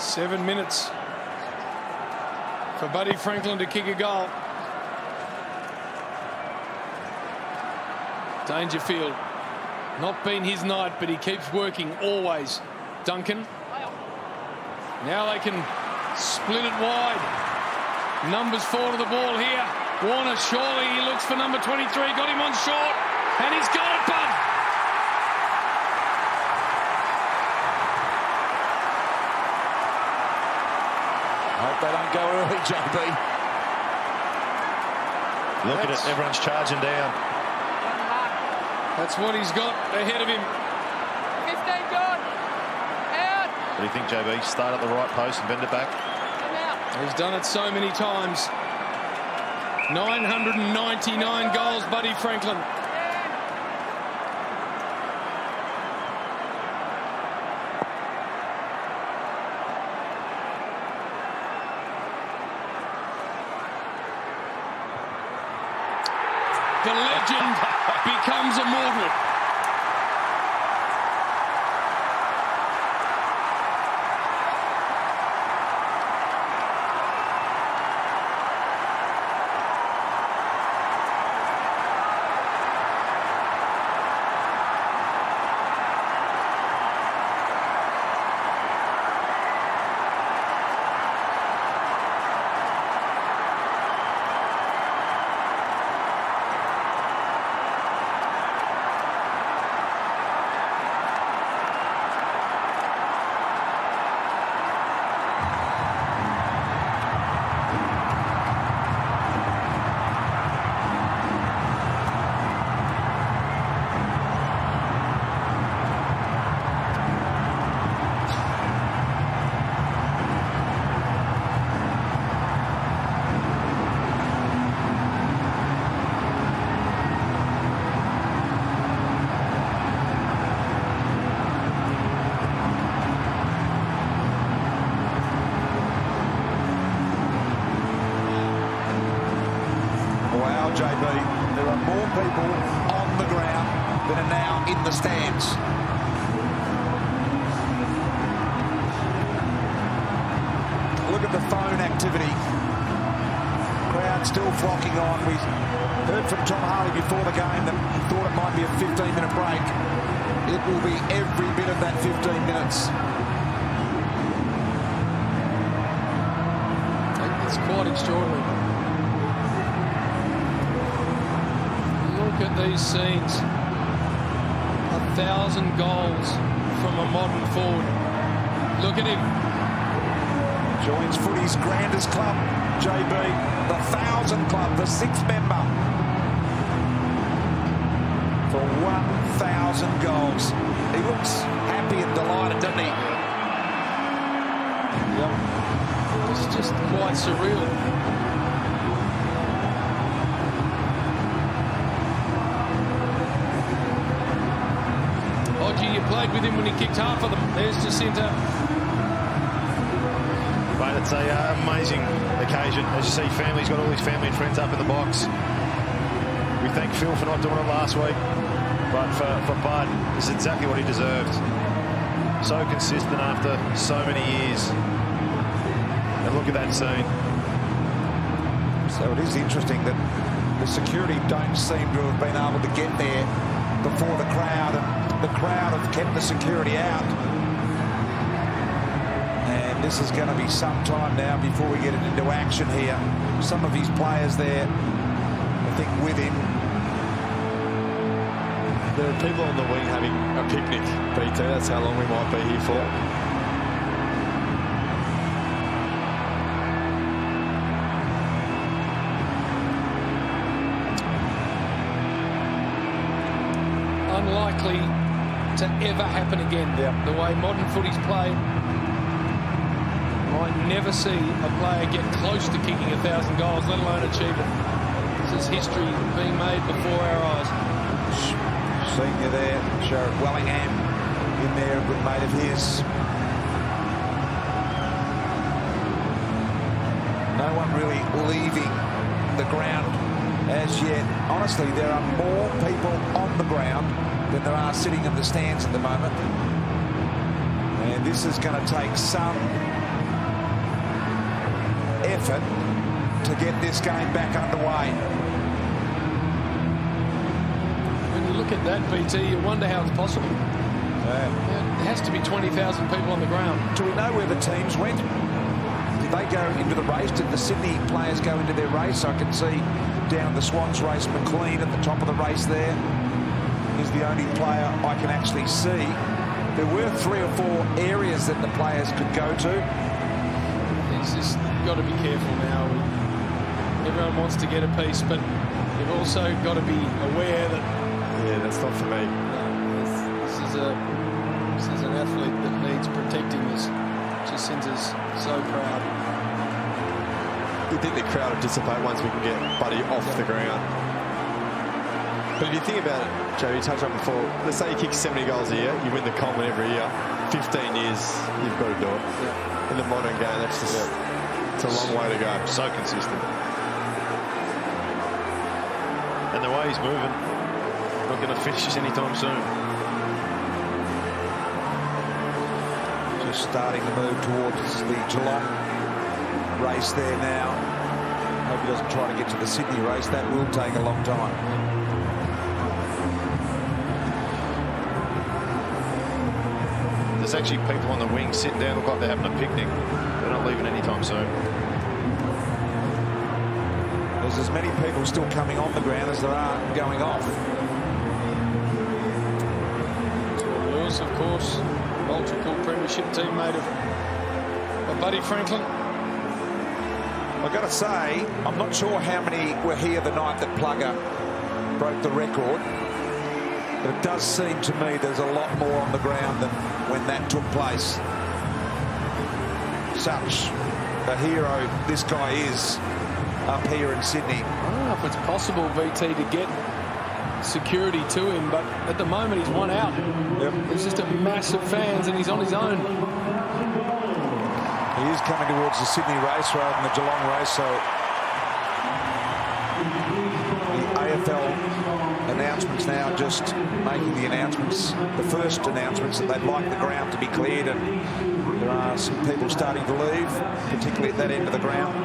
7 minutes for Buddy Franklin to kick a goal. Dangerfield, not been his night, but he keeps working always. Duncan. Now they can split it wide. Numbers fall to the ball here. Warner, surely he looks for number 23. Got him on short, and he's got it, Bud. Hope they don't go early, JB. Look at it, everyone's charging down. That's what he's got ahead of him. 15 gone. Out. What do you think, JB? Start at the right post and bend it back? He's done it so many times. 999 goals, Buddy Franklin. The legend becomes immortal. Wow, JB, there are more people on the ground than are now in the stands. Look at the phone activity. Crowd still flocking on. We heard from Tom Harley before the game that he thought it might be a 15-minute break. It will be every bit of that 15 minutes. It's quite extraordinary. Look at these scenes. 1,000 goals from a modern forward. Look at him. Joins footy's grandest club, JB, the 1,000 Club, the 6th member. For 1,000 goals. He looks happy and delighted, doesn't he? Yep. It's just quite surreal. Hodgie, you played with him when he kicked half of them. There's Jacinta. Mate, it's an amazing occasion. As you see, family's got all his family and friends up in the box. We thank Phil for not doing it last week, but for Bud, this is exactly what he deserved. So consistent after so many years. And look at that scene. So it is interesting that the security don't seem to have been able to get there before the crowd, and the crowd have kept the security out. And this is going to be some time now before we get it into action here. Some of his players there, I think, with him. There are people on the wing having a picnic, BT. That's how long we might be here for. Unlikely to ever happen again. The way modern footy's played, might never see a player get close to kicking 1,000 goals, let alone achieve it. This is history being made before our eyes. Senior there, Sherrod Wellingham in there, a good mate of his. No one really leaving the ground as yet. Honestly, there are more people on the ground than there are sitting in the stands at the moment. And this is going to take some effort to get this game back underway. When you look at that, BT, you wonder how it's possible. There has to be 20,000 people on the ground. Do we know where the teams went? Did they go into the race? Did the Sydney players go into their race? I can see down the Swans race, McLean at the top of the race there. He's the only player I can actually see. There were 3 or 4 areas that the players could go to. He's just got to be careful now. Everyone wants to get a piece, but you've also got to be aware that... Yeah, that's not for me. This is an athlete that needs protecting. This Jacinta's so proud. You think the crowd will dissipate once we can get Buddy off the ground. But if you think about it, Joe, you touched on before, let's say you kick 70 goals a year, you win the Coleman every year, 15 years, you've got to do it. Yeah. In the modern game, that's just, it's a long way to go. So consistent. And the way he's moving, not going to finish this anytime soon. Just starting to move towards the Geelong race there now. Hope he doesn't try to get to the Sydney race. That will take a long time. There's actually people on the wing sitting down, look like they're having a picnic. They're not leaving anytime soon. There's as many people still coming on the ground as there are going off. Lewis, of course, multiple premiership teammate of Buddy Franklin. I've got to say, I'm not sure how many were here the night that Plugger broke the record. But it does seem to me there's a lot more on the ground than when that took place. Such a hero this guy is up here in Sydney. I don't know if it's possible, VT, to get security to him, but at the moment he's one out. Yep. There's just a mass of fans and he's on his own. He is coming towards the Sydney race rather than the Geelong race, so the AFL announcements now, just making the announcements, the first announcements that they'd like the ground to be cleared, and there are some people starting to leave, particularly at that end of the ground.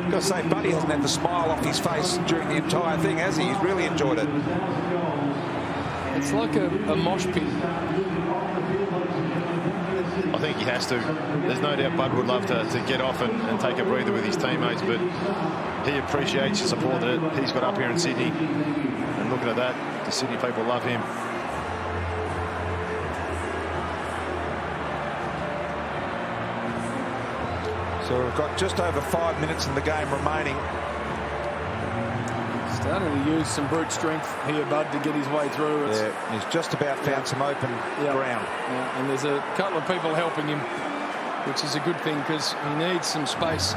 I've got to say, Buddy hasn't had the smile off his face during the entire thing, has he? He's really enjoyed it. It's like a mosh pit. I think he has to. There's no doubt Bud would love to get off and take a breather with his teammates, but he appreciates the support that he's got up here in Sydney. And looking at that, the Sydney people love him. So we've got just over 5 minutes in the game remaining. Starting to use some brute strength here, Bud, to get his way through. Yeah, he's just about found some open ground. Yeah, and there's a couple of people helping him, which is a good thing because he needs some space.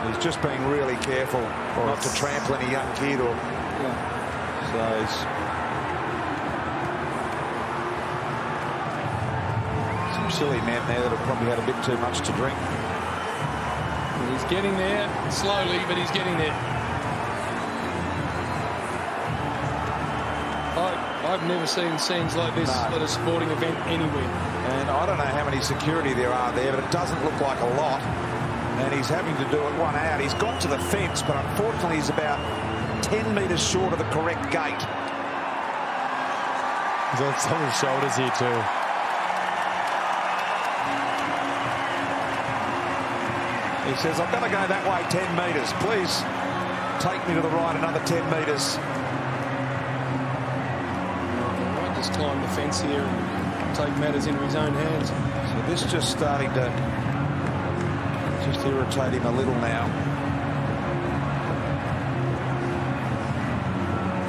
He's just being really careful not to trample any young kid or... So he's... Some silly men there that have probably had a bit too much to drink. He's getting there slowly, but he's getting there. I've never seen scenes like this at a sporting event anywhere. And I don't know how many security there are there, but it doesn't look like a lot. And he's having to do it one out. He's got to the fence, but unfortunately he's about 10 metres short of the correct gate. He's on someone's shoulders here too. He says, I've got to go that way 10 metres. Please take me to the right another 10 metres. He might just climb the fence here and take matters into his own hands. So this just starting to just irritate him a little now.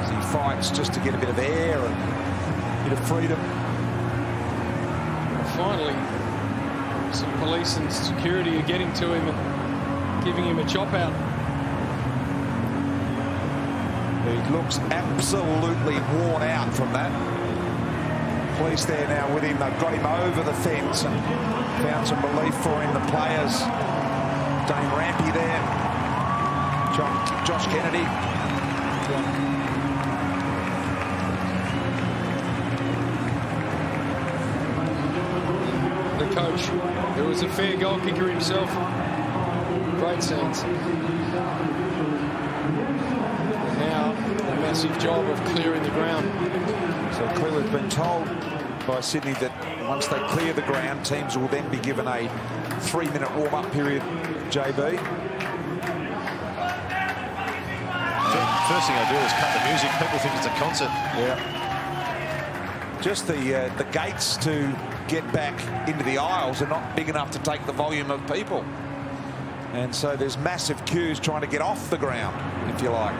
As he fights just to get a bit of air and a bit of freedom. And finally, some police and security are getting to him and giving him a chop out. He looks absolutely worn out from that. Police there now with him. They've got him over the fence and found some relief for him. The players, Dane Rampy there, Josh Kennedy. the coach, who was a fair goal kicker himself. Great scenes. And now a massive job of clearing the ground. So clearly it's been told by Sydney that once they clear the ground, teams will then be given a 3-minute warm-up period, JB. First thing I do is cut the music. People think it's a concert. Yeah. Just the gates to get back into the aisles are not big enough to take the volume of people. And so there's massive queues trying to get off the ground, if you like.